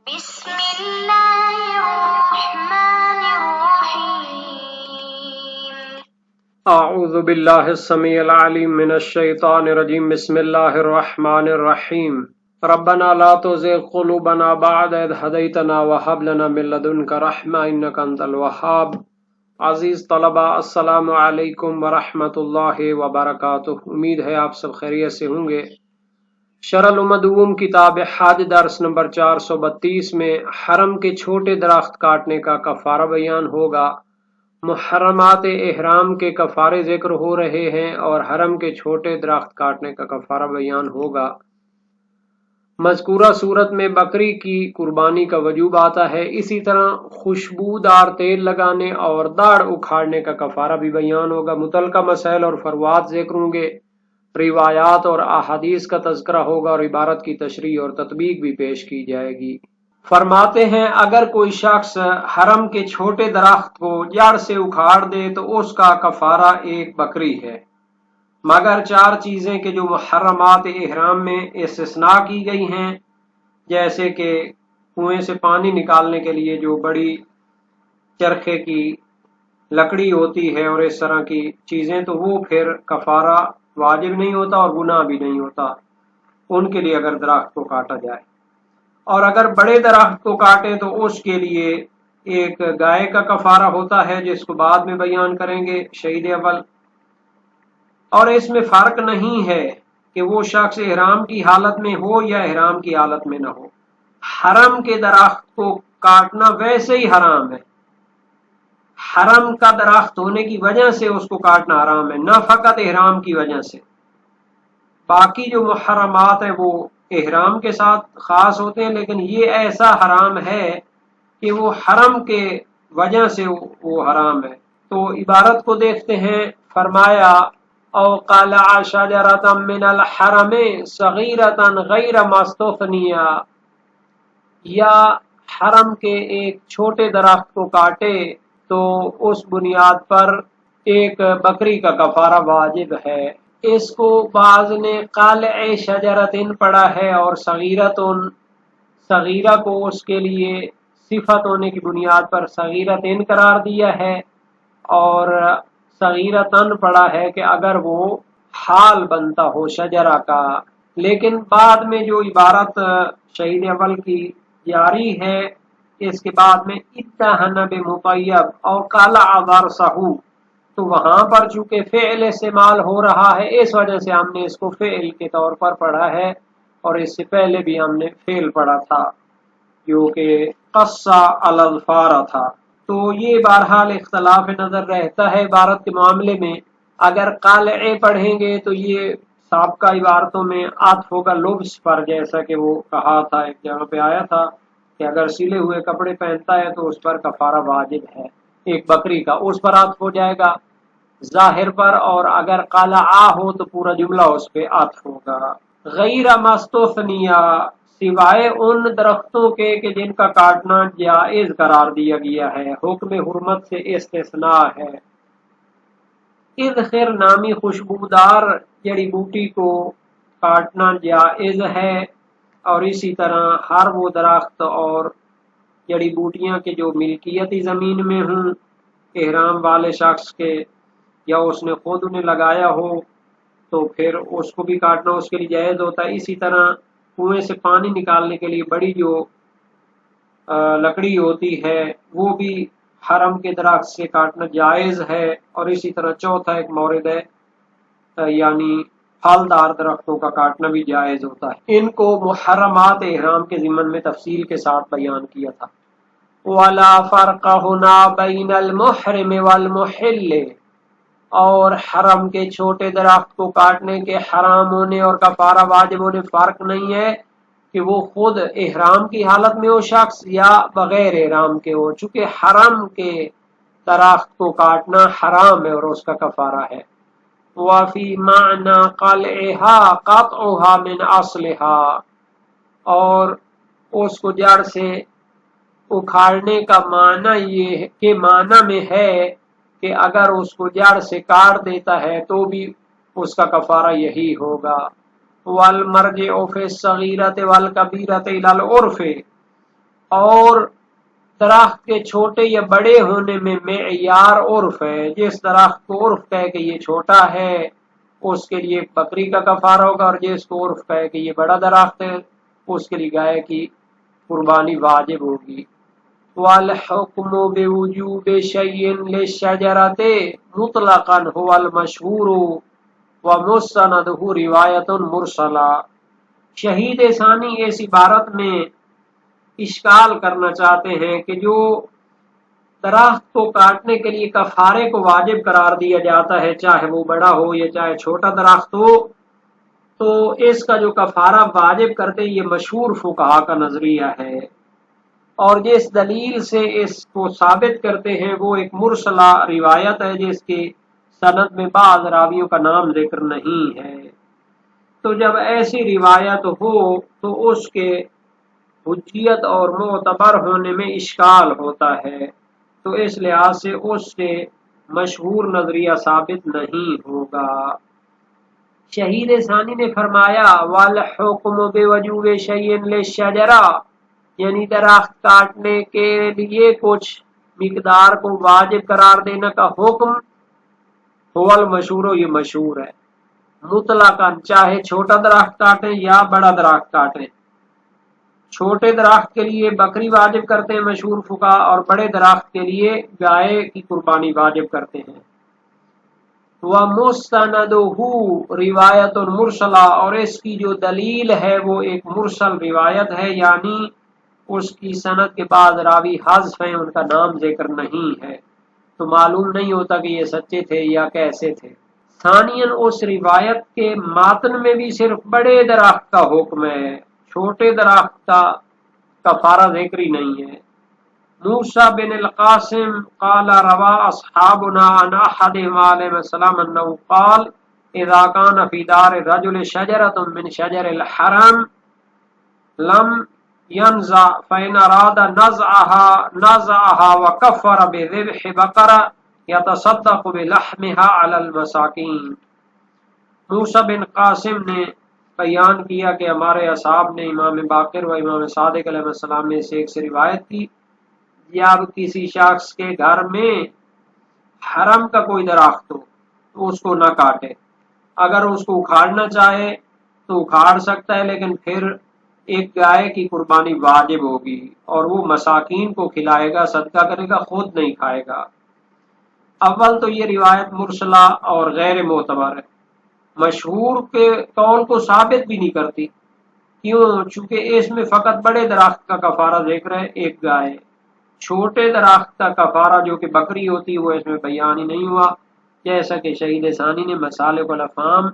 بسم الله الرحمن الرحيم اعوذ باللہ السمیع العلیم من الشیطان الرجیم بسم اللہ الرحمن الرحیم ربنا لا تزغ قلوبنا بعد اذ هدیتنا وهب لنا من لدنک رحمة انک انت الوہاب۔ عزیز طلباء، السلام علیکم ورحمۃ اللہ وبرکاتہ۔ امید ہے آپ سب خیریت سے ہوں گے۔ شرح المدوم کتاب حج درس نمبر 432 میں حرم کے چھوٹے درخت کاٹنے کا کفارہ بیان ہوگا۔ محرمات احرام کے کفارے ذکر ہو رہے ہیں اور حرم کے چھوٹے درخت کاٹنے کا کفارہ بیان ہوگا۔ مذکورہ صورت میں بکری کی قربانی کا وجوب آتا ہے، اسی طرح خوشبودار تیل لگانے اور داڑھ اکھاڑنے کا کفارہ بھی بیان ہوگا۔ متعلقہ مسائل اور فروعات ذکر ہوں گے، روایات اور احادیث کا تذکرہ ہوگا اور عبارت کی تشریح اور تطبیق بھی پیش کی جائے گی۔ فرماتے ہیں اگر کوئی شخص حرم کے چھوٹے درخت کو جڑ سے اکھاڑ دے تو اس کا کفارہ ایک بکری ہے، مگر 4 چیزیں کہ جو محرمات احرام میں استثناء کی گئی ہیں، جیسے کہ کنویں سے پانی نکالنے کے لیے جو بڑی چرخے کی لکڑی ہوتی ہے اور اس طرح کی چیزیں، تو وہ پھر کفارہ واجب نہیں ہوتا اور گناہ بھی نہیں ہوتا ان کے لیے اگر درخت کو کاٹا جائے۔ اور اگر بڑے درخت کو کاٹیں تو اس کے لیے ایک گائے کا کفارہ ہوتا ہے، جس کو بعد میں بیان کریں گے شہید اول۔ اور اس میں فرق نہیں ہے کہ وہ شخص احرام کی حالت میں ہو یا احرام کی حالت میں نہ ہو، حرم کے درخت کو کاٹنا ویسے ہی حرام ہے۔ حرم کا درخت ہونے کی وجہ سے اس کو کاٹنا حرام ہے، نہ فقط احرام کی وجہ سے۔ باقی جو محرمات ہیں وہ احرام کے ساتھ خاص ہوتے ہیں، لیکن یہ ایسا حرام ہے کہ وہ حرم کے وجہ سے وہ حرام ہے۔ تو عبارت کو دیکھتے ہیں، فرمایا او قلع شجرۃ من الحرم صغیرۃ غیر مستثنیہ، یا حرم کے ایک چھوٹے درخت کو کاٹے تو اس بنیاد پر ایک بکری کا کفارہ واجب ہے۔ اس کو بعض نے قلع شجرتن پڑھا ہے اور صغیرہ کو اس کے لیے صفت ہونے کی بنیاد پر صغیرتن قرار دیا ہے، اور صغیرتن پڑھا ہے کہ اگر وہ حال بنتا ہو شجرہ کا۔ لیکن بعد میں جو عبارت شہید اول کی جاری ہے، اس کے بعد میں اتہن بمطیب اور قلع ضرسہ، تو وہاں پر چونکہ فعل استعمال ہو رہا ہے، اس وجہ سے ہم نے اس کو فعل کے طور پر پڑھا ہے، اور اس سے پہلے بھی ہم نے فعل پڑھا تھا جو کہ قصہ الاظفار تھا۔ تو یہ بہرحال اختلاف نظر رہتا ہے عبارت کے معاملے میں۔ اگر قلع پڑھیں گے تو یہ سابقہ عبارتوں میں عطف ہوگا لبس پر، جیسا کہ وہ کہا تھا ایک جگہ پہ آیا تھا کہ اگر سلے ہوئے کپڑے پہنتا ہے تو اس پر کفارہ واجب ہے ایک بکری کا، اس پر عطف ہو جائے گا ظاہر پر، اور اگر قلع ہو تو پورا جملہ اس پہ عطف ہوگا۔ غیر مستثنیہ، سوائے ان درختوں کے کہ جن کا کاٹنا جائز قرار دیا گیا ہے، حکم حرمت سے استثناء ہے۔ اذخر نامی خوشبودار جڑی بوٹی کو کاٹنا جائز ہے، اور اسی طرح ہر وہ درخت اور جڑی بوٹیاں کے جو ملکیتی زمین میں ہوں احرام والے شخص کے، یا اس نے خود انہیں لگایا ہو، تو پھر اس کو بھی کاٹنا اس کے لیے جائز ہوتا ہے۔ اسی طرح کنویں سے پانی نکالنے کے لیے بڑی جو لکڑی ہوتی ہے وہ بھی حرم کے درخت سے کاٹنا جائز ہے، اور اسی طرح چوتھا ایک مورد ہے یعنی پھلدار درختوں کا کاٹنا بھی جائز ہوتا ہے۔ ان کو محرمات احرام کے ضمن میں تفصیل کے ساتھ بیان کیا تھا۔ وَلَا فَرْقَ هُنَا بَيْنَ الْمُحْرِمِ وَالْمُحِلِّ، اور حرم کے چھوٹے درخت کو کاٹنے کے حرام ہونے اور کفارہ واجب ہونے فرق نہیں ہے کہ وہ خود احرام کی حالت میں ہو شخص یا بغیر احرام کے ہو، چونکہ حرم کے درخت کو کاٹنا حرام ہے اور اس کا کفارہ ہے۔ وَفِي مَعْنَى قَلْعِهَا قَطْعُهَا مِنْ أَصْلِهَا، اور اس کو جڑ سے اکھاڑنے کا معنی یہ کہ معنی میں ہے کہ اگر اس کو جڑ سے کاٹ دیتا ہے تو بھی اس کا کفارہ یہی ہوگا۔ وَالْمَرْجِعُ فِي الصَّغِيرَةِ وَالْكَبِيرَةِ إِلَى الْعُرْفِ، اور درخت کے چھوٹے یا بڑے ہونے میں معیار عرف ہے. جس درخت کو عرف کہے کہ یہ چھوٹا ہے اس کے لیے بکری کا کفارہ ہوگا، اور جس کو عرف کہے کہ یہ بڑا درخت ہے اس کے لیے گائے کی قربانی واجب ہوگی. والحکم بوجوب شیء للشجرۃ مطلقا هو المشہور ومستندہ روایت مرسلہ. شہید ثانی اس عبارت میں اشکال کرنا چاہتے ہیں کہ جو درخت کو کاٹنے کے لیے کفارے کو واجب قرار دیا جاتا ہے، چاہے وہ بڑا ہو یا چاہے چھوٹا درخت ہو، تو اس کا جو کفارہ واجب کرتے یہ مشہور فقہا کا نظریہ ہے، اور جس دلیل سے اس کو ثابت کرتے ہیں وہ ایک مرسلہ روایت ہے جس کی سند میں بعض راویوں کا نام ذکر نہیں ہے. تو جب ایسی روایت ہو تو اس کے حجیت اور معتبر ہونے میں اشکال ہوتا ہے، تو اس لحاظ سے اس سے مشہور نظریہ ثابت نہیں ہوگا. شہید ثانی نے فرمایا والحکم بوجوب شیء للشجرہ، یعنی درخت کاٹنے کے لیے کچھ مقدار کو واجب قرار دینے کا حکم هو المشہور، یہ مشہور ہے، مطلقاً چاہے چھوٹا درخت کاٹیں یا بڑا درخت کاٹیں. چھوٹے درخت کے لیے بکری واجب کرتے ہیں مشہور فقہا، اور بڑے درخت کے لیے گائے کی قربانی واجب کرتے ہیں. وَمُسْتَنَدُهُ روایت مرسلہ، اور اس کی جو دلیل ہے وہ ایک مرسل روایت ہے، یعنی اس کی سند کے بعد راوی حذف ہیں، ان کا نام ذکر نہیں ہے، تو معلوم نہیں ہوتا کہ یہ سچے تھے یا کیسے تھے. ثانیاً اس روایت کے ماتن میں بھی صرف بڑے درخت کا حکم ہے، چھوٹے درخت کا کفارہ ذکری نہیں ہے. موسیٰ بن القاسم قال روا اصحابنا عن احدهم علیہ السلام انه قال اذا كان في دار الرجل شجرة من شجر الحرم لم ينزع فإن اراد نزعها وكفر بذبح بقرة يتصدق بلحمها على المساکین. موسیٰ بن قاسم نے بیان کیا کہ ہمارے اصحاب نے امام باقر و امام صادق علیہ السلام نے سے ایک سے روایت کی، جب کسی شخص کے گھر میں حرم کا کوئی درخت ہو تو اس کو نہ کاٹے، اگر اس کو اکھاڑنا چاہے تو اکھاڑ سکتا ہے، لیکن پھر ایک گائے کی قربانی واجب ہوگی اور وہ مساکین کو کھلائے گا، صدقہ کرے گا، خود نہیں کھائے گا. اول تو یہ روایت مرسلہ اور غیر معتبر ہے، مشہور کے قول کو ثابت بھی نہیں کرتی. کیوں؟ چونکہ اس میں فقط بڑے درخت کا کفارہ ذکر ہے، ایک گائے. چھوٹے درخت کا کفارہ جو کہ بکری ہوتی وہ اس میں بیان ہی نہیں ہوا، جیسا کہ شہید ثانی نے مسالک الافہام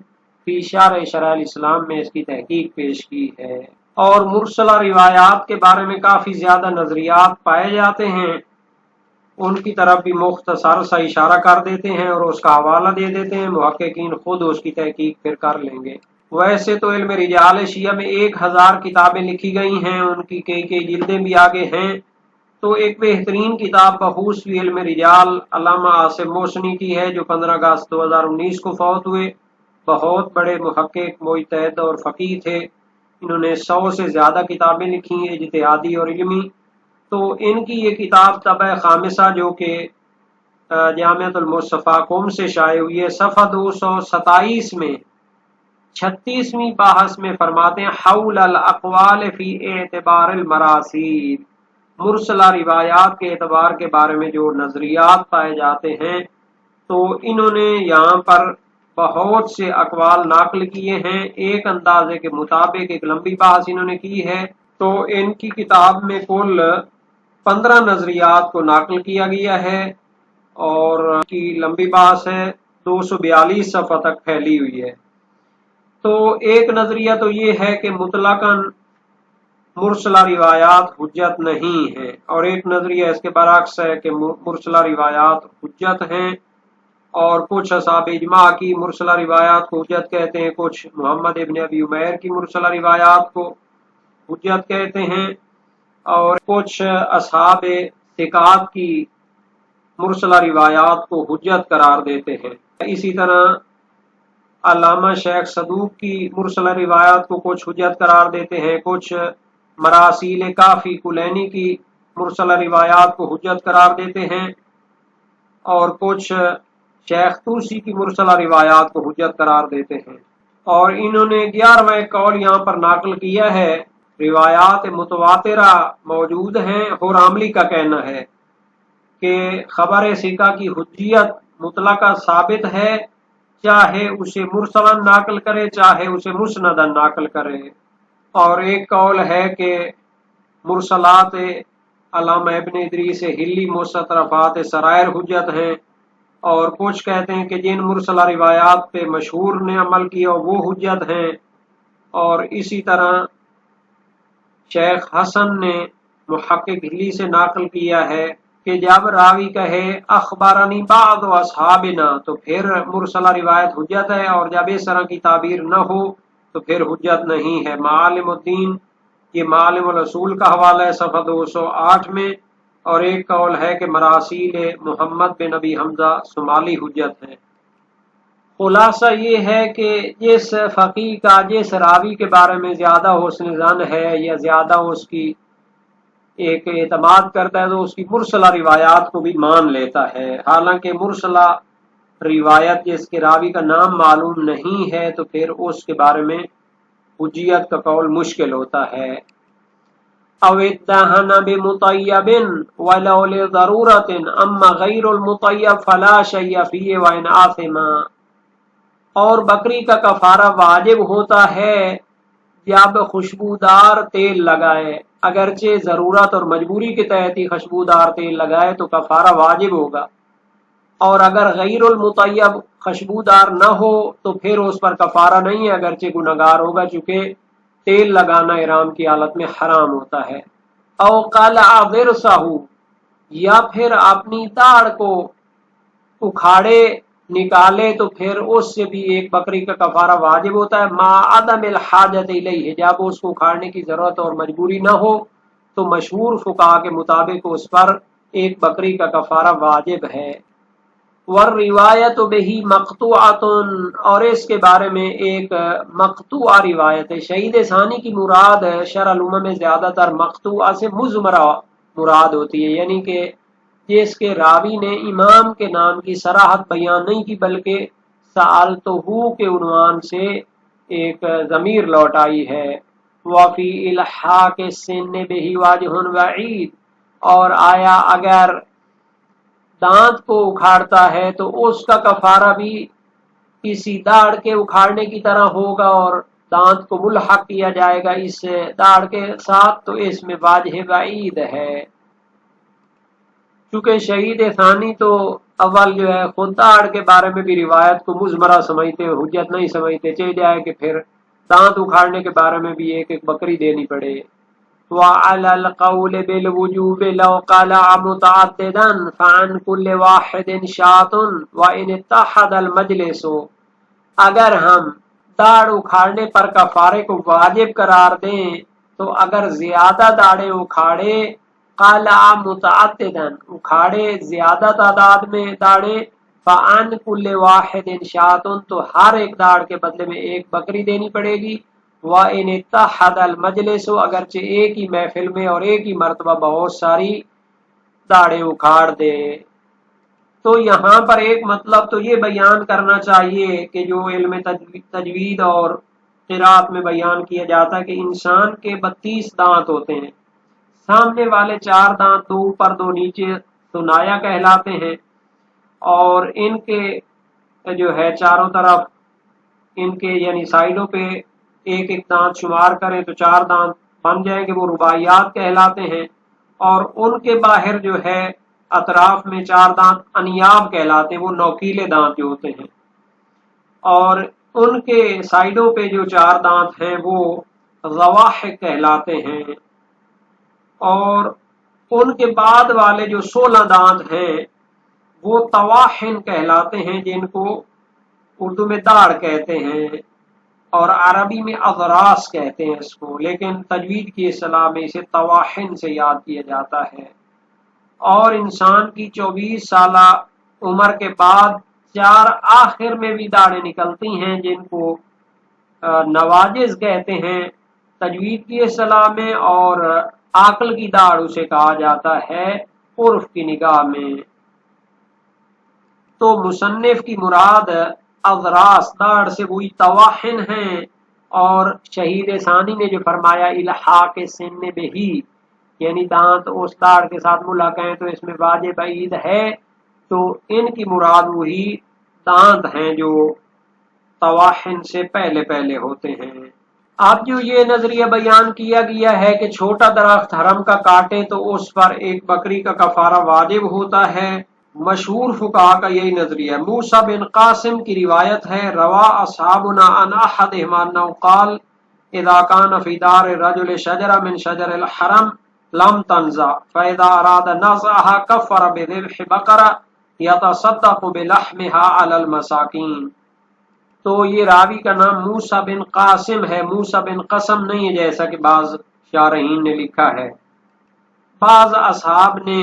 فی شرح شرع الاسلام میں اس کی تحقیق پیش کی ہے. اور مرسلہ روایات کے بارے میں کافی زیادہ نظریات پائے جاتے ہیں، ان کی طرف بھی مختصر سا اشارہ کر دیتے ہیں اور اس کا حوالہ دے دیتے ہیں، محققین خود اس کی تحقیق پھر کر لیں گے. ویسے تو علم رجال شیعہ میں 1000 کتابیں لکھی گئی ہیں، ان کی کئی جلدیں بھی آگے ہیں. تو ایک بہترین کتاب بخوص فی علم رجال علامہ عاصم محسنی کی ہے، جو 15 اگست 2019 کو فوت ہوئے. بہت بڑے محقق، مجتہد اور فقیہ تھے، انہوں نے 100 سے زیادہ کتابیں لکھی ہیں اجتہادی اور علمی. تو ان کی یہ کتاب طبع خامسہ جو کہ جامعۃ المصطفیٰ قم سے شائع ہوئی ہے، صفحہ 227 میں 36ویں بحث میں فرماتے ہیں حول الاقوال فی اعتبار المراسیل، مرسلہ روایات کے اعتبار کے بارے میں جو نظریات پائے جاتے ہیں، تو انہوں نے یہاں پر بہت سے اقوال نقل کیے ہیں. ایک اندازے کے مطابق ایک لمبی بحث انہوں نے کی ہے، تو ان کی کتاب میں کل 15 نظریات کو نقل کیا گیا ہے، اور کی لمبی بحث ہے، 242 صفحہ تک پھیلی ہوئی ہے. تو ایک نظریہ تو یہ ہے کہ مطلقاً مرسلہ روایات حجت نہیں ہیں، اور ایک نظریہ اس کے برعکس ہے کہ مرسلہ روایات حجت ہیں، اور کچھ اصحاب اجماع کی مرسلہ روایات کو حجت کہتے ہیں، کچھ محمد ابن ابی عمیر کی مرسلہ روایات کو حجت کہتے ہیں، اور کچھ اصحاب ثقات کی مرسلہ روایات کو حجت قرار دیتے ہیں. اسی طرح علامہ شیخ صدوق کی مرسلہ روایات کو کچھ حجت قرار دیتے ہیں، کچھ مراسیل کافی کلینی کی مرسلہ روایات کو حجت قرار دیتے ہیں، اور کچھ شیخ توسی کی مرسلہ روایات کو حجت قرار دیتے ہیں، اور انہوں نے 11واں قول یہاں پر ناقل کیا ہے۔ روایات متواترہ موجود ہیں۔ حراملی کا کہنا ہے کہ خبر ثقہ کی حجیت مطلقہ ثابت ہے، چاہے اسے مرسلاً ناقل کرے چاہے اسے مسنداً ناقل کرے۔ اور ایک قول ہے کہ مرسلات علامہ ابن ادریس ہلی مستطرفات سرائر حجت ہیں، اور کچھ کہتے ہیں کہ جن مرسلہ روایات پہ مشہور نے عمل کیا وہ حجت ہیں۔ اور اسی طرح شیخ حسن نے محقق ہلی سے ناقل کیا ہے کہ جب راوی کہے اخبرنی بعض اصحابنا تو پھر مرسلہ روایت حجت ہے، اور جب اس طرح کی تعبیر نہ ہو تو پھر حجت نہیں ہے۔ معالم الدین یہ معالم الرسول کا حوالہ ہے صفحہ 208 میں، اور ایک قول ہے کہ مراسیل محمد بن نبی حمزہ صومالی حجت ہے۔ خلاصہ یہ ہے کہ جس فقیہ کا جس راوی کے بارے میں زیادہ حسن ظن ہے یا زیادہ اس کی ایک اعتماد کرتا ہے تو اس کی مرسلہ روایات کو بھی مان لیتا ہے، حالانکہ مرسلہ روایت جس کے راوی کا نام معلوم نہیں ہے تو پھر اس کے بارے میں حجیت کا قول مشکل ہوتا ہے۔ او اتہن بمطیب ولو لضرورت اما غیر المطیب فلا شیء فیہ وان آثما، اور بکری کا کفارہ واجب ہوتا ہے جب خوشبودار تیل لگائے، اگرچہ ضرورت اور مجبوری کے تحت ہی خوشبودار تیل لگائے تو کفارہ واجب ہوگا، اور اگر غیر المطیب خوشبودار نہ ہو تو پھر اس پر کفارہ نہیں ہے، اگرچہ گنہگار ہوگا چونکہ تیل لگانا احرام کی حالت میں حرام ہوتا ہے۔ او قلع ضرسہ، یا پھر اپنی داڑھ کو اکھاڑے نکالے تو پھر اس سے بھی ایک بکری کا کفارہ واجب ہوتا ہے۔ ما عدم الحاجت الیہ، جب اس کو اکھاڑنے کی ضرورت اور مجبوری نہ ہو تو مشہور فقہا کے مطابق اس پر ایک بکری کا کفارہ واجب ہے۔ والروایت بہی مقطوعۃ، اور اس کے بارے میں ایک مقطوعہ روایت ہے۔ شہید ثانی کی مراد شرح الامم میں زیادہ تر مقطوعہ سے مضمرہ مراد ہوتی ہے، یعنی کہ جس کے راوی نے امام کے نام کی صراحت بیان نہیں کی بلکہ سألتہ کے عنوان سے ایک ضمیر لوٹائی ہے۔ وفی الحاق السن بہ وجہ وعید، اور آیا اگر دانت کو اکھاڑتا ہے تو اس کا کفارہ بھی کسی داڑھ کے اکھاڑنے کی طرح ہوگا، اور دانت کو ملحق کیا جائے گا اس داڑھ کے ساتھ، تو اس میں واجہ وعید ہے۔ چونکہ شہید ثانی تو اول جو ہے خود داڑھ کے بارے میں بھی روایت کو مضمرہ سمجھتے ہیں، حجت نہیں سمجھتے، چل جائے کہ پھر دانت اکھاڑنے کے بارے میں بھی ایک ایک بکری دینی پڑے۔ وعلى القول بالوجوب لو قلع متعددا فعن كل واحد شاة وإن اتحد المجلس، اگر ہم داڑھ اکھاڑنے پر کفارے کو واجب قرار دیں تو اگر زیادہ داڑھیں اکھاڑے، قلع متعددا اکھاڑے زیادہ تعداد میں داڑھیں، فعن كل واحد شاة تو ہر ایک داڑھ کے بدلے میں ایک بکری دینی پڑے گی۔ وَإِنِ اتَّحَدَ الْمَجْلِسُ، اگرچہ ایک ہی محفل میں اور ایک ہی مرتبہ بہت ساری داڑھیں اکھاڑ دے۔ تو یہاں پر ایک مطلب تو یہ بیان کرنا چاہیے کہ جو علم تجوید اور قرات میں بیان کیا جاتا ہے کہ انسان کے 32 دانت ہوتے ہیں، سامنے والے 4 دانت 2 اوپر 2 نیچے ثنایا کہلاتے ہیں، اور ان کے جو ہے چاروں طرف ان کے یعنی سائڈوں پہ ایک ایک دانت شمار کریں تو 4 دانت بن جائیں گے، وہ رباعیات کہلاتے ہیں، اور ان کے باہر جو ہے اطراف میں 4 دانت انیاب کہلاتے ہیں، وہ نوکیلے دانت جو ہوتے ہیں، اور ان کے سائڈوں پہ جو 4 دانت ہیں وہ ضواحک کہلاتے ہیں، اور ان کے بعد والے جو 16 دانت ہیں وہ طواحن کہلاتے ہیں، جن کو اردو میں داڑھ کہتے ہیں اور عربی میں اضراس کہتے ہیں اس کو، لیکن تجوید کی اصطلاح میں اسے طواحن سے یاد کیا جاتا ہے۔ اور انسان کی 24 سالہ عمر کے بعد 4 آخر میں بھی داڑھیں نکلتی ہیں، جن کو نواجز کہتے ہیں۔ تجوید کی اصطلاح میں، اور عقل کی داڑھ اسے کہا جاتا ہے عرف کی نگاہ میں۔ تو مصنف کی مراد اضراس داڑھ سے وہی طواحن ہیں، اور شہید ثانی نے جو فرمایا الحاق سن بہی، یعنی دانت اس داڑھ کے ساتھ ملحق ہیں تو اس میں واجب بعید ہے، تو ان کی مراد وہی دانت ہیں جو طواحن سے پہلے پہلے ہوتے ہیں۔ اب جو یہ نظریہ بیان کیا گیا ہے کہ چھوٹا درخت حرم کا کاٹے تو اس پر ایک بکری کا کفارہ واجب ہوتا ہے، مشہور فقہا کا یہی نظریہ ہے۔ موسیٰ بن قاسم کی روایت ہے، روا اصحابنا عن احدہم انہ قال اذا كان في دار الرجل شجرة من شجر الحرم لم تنزع فاذا اراد نزعها كفر بذبح بقرة يتصدق بلحمها على المساكين۔ تو یہ راوی کا نام موسیٰ بن قاسم ہے، موسیٰ بن قسم نہیں ہے جیسا کہ بعض شارحین نے لکھا ہے۔ بعض اصحاب نے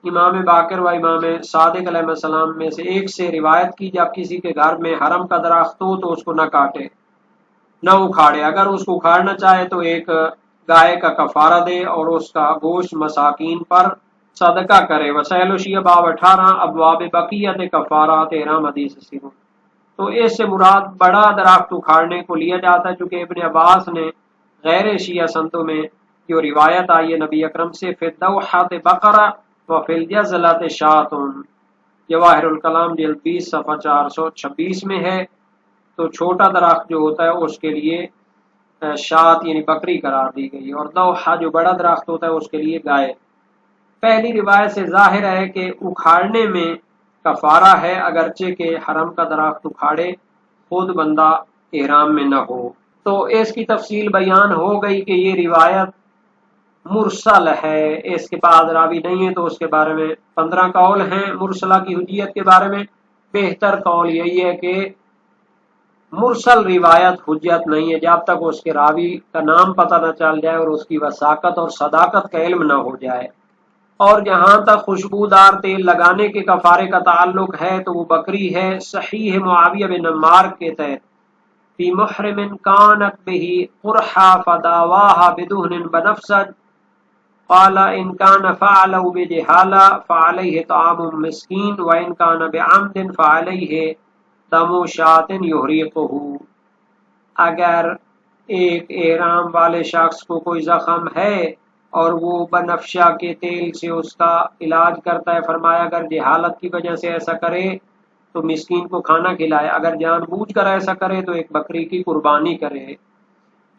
امام باقر و امام صادق علیہ السلام میں سے ایک سے روایت کی، جب کسی کے گھر میں حرم کا درخت ہو تو اس کو نہ کاٹے نہ اکھاڑے، اگر اس کو اکھاڑنا چاہے تو ایک گائے کا کفارہ دے اور اس کا گوشت مساکین پر صدقہ کرے۔ وسائل شیعہ باب 18 ابواب بقیت کفارات احرام حدیث سیرون۔ تو اس سے مراد بڑا درخت اکھاڑنے کو لیا جاتا ہے، چونکہ ابن عباس نے غیر شیعہ سنتوں میں جو روایت آئی ہے نبی اکرم سے فی الدوحۃ بقرہ و فی الجزلۃ شاۃ، جواہر الکلام جلد 20 صفحہ 426 میں ہے۔ تو چھوٹا درخت جو ہوتا ہے اس کے لیے شاۃ یعنی بکری قرار دی گئی، اور دوحہ جو بڑا درخت ہوتا ہے اس کے لیے گائے۔ پہلی روایت سے ظاہر ہے کہ اکھاڑنے میں کفارہ ہے، اگرچہ کہ حرم کا درخت اکھاڑے خود بندہ احرام میں نہ ہو۔ تو اس کی تفصیل بیان ہو گئی کہ یہ روایت مرسل ہے، اس کے بعد راوی نہیں ہے، تو اس کے بارے میں 15 قول ہیں۔ مرسلہ کی حجیت کے بارے میں بہتر قول یہی ہے کہ مرسل روایت حجت نہیں ہے جب تک اس کے راوی کا نام پتہ نہ چل جائے اور اس کی وثاقت اور صداقت کا علم نہ ہو جائے۔ اور جہاں تک خوشبودار تیل لگانے کے کفارے کا تعلق ہے تو وہ بکری ہے، صحیح معاویہ بن عمار کے تحت فی محرم کانت بہ قرحا فداواها بدہن بنفسج قال ان کان فعلوا بجہالہ فعلیہ طعام مسکین وان کان بعمد فعلیہ دم شاۃ یحرقہ۔ اگر ایک احرام والے شخص کو کوئی زخم ہے اور وہ بنفشہ کے تیل سے اس کا علاج کرتا ہے، فرمایا اگر جہالت کی وجہ سے ایسا کرے تو مسکین کو کھانا کھلائے، اگر جان بوجھ کر ایسا کرے تو ایک بکری کی قربانی کرے۔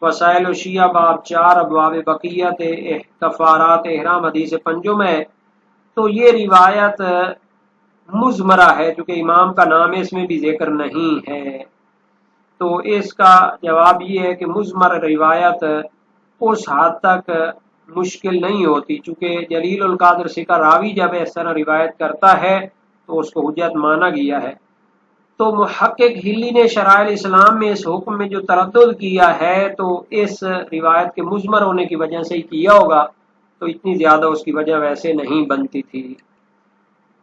وسائل شیعہ باب 4 ابواب بقیت کفارات احرام حدیث پنجم ہے۔ تو یہ روایت مزمرہ ہے چونکہ امام کا نام اس میں بھی ذکر نہیں ہے، تو اس کا جواب یہ ہے کہ مزمر روایت اس حد تک مشکل نہیں ہوتی، چونکہ جلیل القادر سکہ راوی جب اس طرح روایت کرتا ہے تو اس کو حجت مانا گیا ہے۔ تو محقق ہلی نے شرائع الاسلام میں اس حکم میں جو تردد کیا ہے تو اس روایت کے مزمر ہونے کی وجہ سے ہی کیا ہوگا، تو اتنی زیادہ اس کی وجہ ویسے نہیں بنتی تھی۔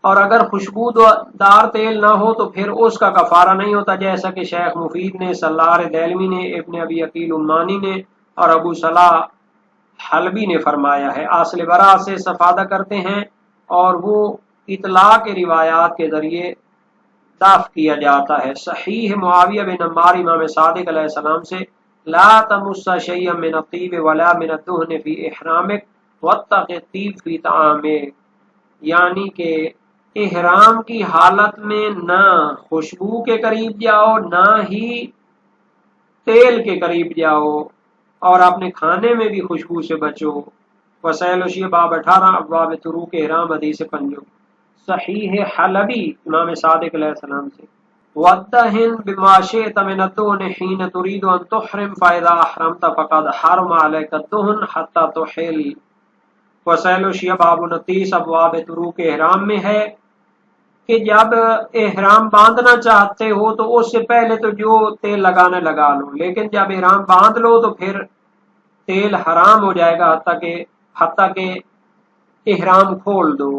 اور اگر خوشبودار تیل نہ ہو تو پھر اس کا کفارہ نہیں ہوتا، جیسا کہ شیخ مفید نے، سلار دہلوی نے، ابن ابی عقیل عمانی نے اور ابو صلاح حلبی نے فرمایا ہے۔ اصل برا سے استفادہ کرتے ہیں اور وہ اطلاق روایات کے ذریعے دفع کیا جاتا ہے۔ صحیح معاویہ بن عمار امام صادق علیہ السلام سے لا تمس شیئا من الطیب ولا من الدہن فی احرامک واتق الطیب فی طعامک، یعنی کہ احرام کی حالت میں نہ خوشبو کے قریب جاؤ نہ ہی تیل کے قریب جاؤ، اور اپنے کھانے میں بھی خوشبو سے بچو۔ وسائل شیعہ باب 18 ابواب طروق احرام حدیث پنجم۔ صحیح حلبی امام صادق علیہ السلام سے وَدَّهِن بِمَا شِئْتَ مِنَ الدُّهْنِ حِينَ تُرِيدُ أَن تُحْرِمَ فَإِذَا أَحْرَمْتَ فَقَدْ حَرَمَ عَلَيْكَ الدُّهْنُ حَتَّى تُحِلَّ۔ وسائل شیعہ باب 29 ابواب طروق احرام میں ہے کہ جب احرام باندھنا چاہتے ہو تو اس سے پہلے تو جو تیل لگانا لگا لو، لیکن جب احرام باندھ لو تو پھر تیل حرام ہو جائے گا حتیٰ کہ احرام کھول دو۔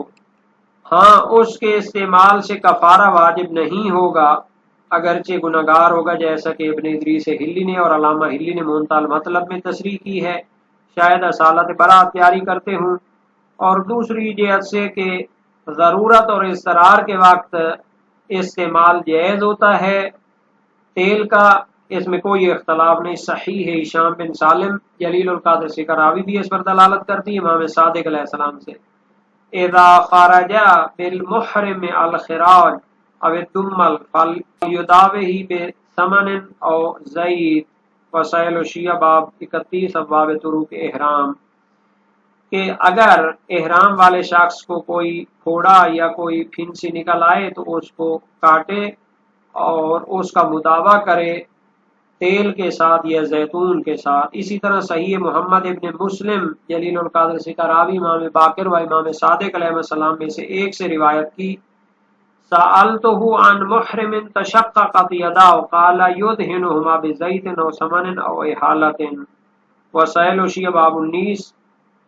ہاں اس کے استعمال سے کفارہ واجب نہیں ہوگا، اگرچہ گناہگار ہوگا، جیسا کہ ابن ادریس ہلی نے اور علامہ ہلی نے منتہی المطلب میں تصریح کی ہے، شاید اصالت برات جاری کرتے ہوں، اور دوسری جہت سے کہ ضرورت اور اضطرار کے وقت استعمال جائز ہوتا ہے تیل کا، اس میں کوئی اختلاف نہیں، صحیح ہے۔ ہشام بن سالم جلیل القدر سکراوی بھی اس پر دلالت کرتی ہے امام صادق علیہ السلام سے، اذا خرج بالمحرم الخراج او الدمل فلیداوہ بثمن او زید، وسائل الشیعہ باب 31 ابواب طرق احرام، کہ اگر احرام والے شخص کو کوئی پھوڑا یا کوئی پھنسی نکل آئے تو اس کو کاٹے اور اس کا مداوع کرے تیل کے ساتھ یا زیتون کے ساتھ۔ اسی طرح صحیح محمد ابن مسلم جلیل القدر سکراوی امام باقر و امام صادق علیہ السلام میں سے ایک سے روایت کی، سألتہ عن محرم تشققت یداہ قال یدہنہما بزیت او سمن او احالت، وسائل الشیعہ باب 19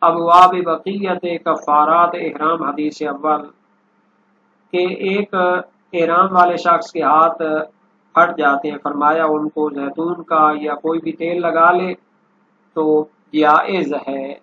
ابواب بقیت کفارات احرام حدیث اول، کہ ایک احرام والے شخص کے ہاتھ پھٹ جاتے ہیں، فرمایا ان کو زیتون کا یا کوئی بھی تیل لگا لے تو جائز ہے۔